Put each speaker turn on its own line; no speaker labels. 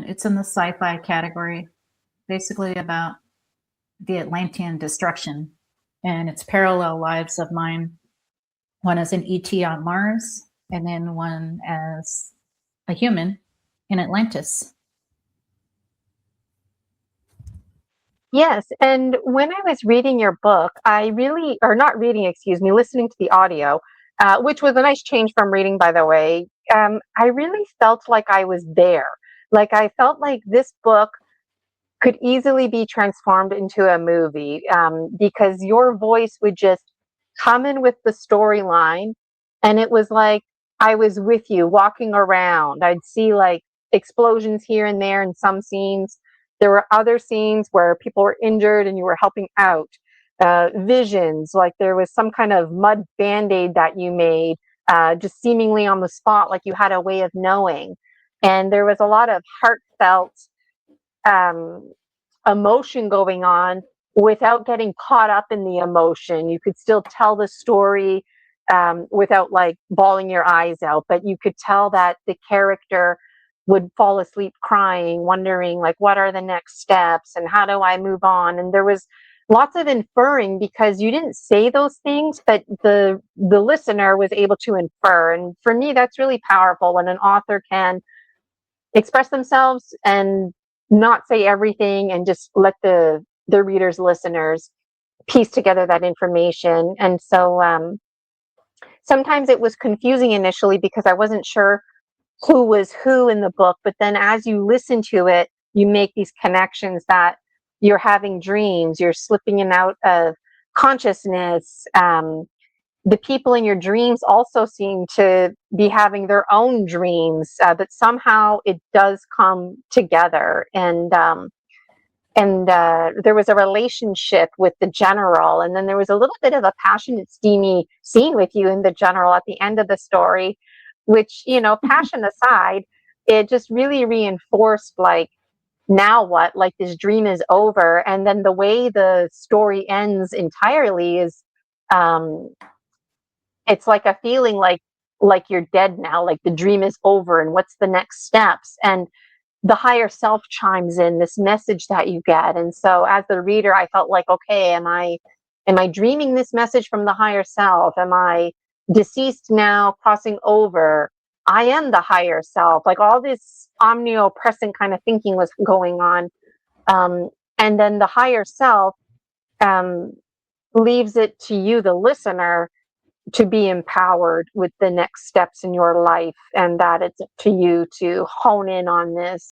and it's in the sci-fi category. Basically about the Atlantean destruction, and it's parallel lives of mine. One as an ET on Mars, and then one as a human in Atlantis.
Yes, and when I was reading your book, I really, or not reading, excuse me, listening to the audio, which was a nice change from reading, by the way, I really felt like I was there. Like I felt like this book could easily be transformed into a movie because your voice would just come in with the storyline, and it was like I was with you walking around. I'd see like explosions here and there in some scenes. There were other scenes where people were injured and you were helping out. Visions, like there was some kind of mud band-aid that you made, just seemingly on the spot, like you had a way of knowing. And there was a lot of heartfelt um, emotion going on without getting caught up in the emotion. You could still tell the story without like bawling your eyes out, but you could tell that the character would fall asleep crying, wondering like, what are the next steps and how do I move on? And there was lots of inferring because you didn't say those things, but the listener was able to infer. And for me, that's really powerful when an author can express themselves and not say everything and just let the readers, listeners piece together that information. And so sometimes it was confusing initially because I wasn't sure who was who in the book, but then as you listen to it, you make these connections that you're having dreams, you're slipping in and out of consciousness. The people in your dreams also seem to be having their own dreams, but somehow it does come together. And there was a relationship with the general, and then there was a little bit of a passionate, steamy scene with you and the general at the end of the story, which, you know, passion aside, it just really reinforced like, now what? Like this dream is over, and then the way the story ends entirely is um it's like a feeling like you're dead now, like the dream is over and what's the next steps. And the higher self chimes in this message that you get. And so as the reader, I felt like, okay, am I dreaming this message from the higher self? Am I deceased now crossing over? I am the higher self. Like all this omnipresent kind of thinking was going on. um, and then the higher self um, leaves it to you, the listener, to be empowered with the next steps in your life, and that it's up to you to hone in on this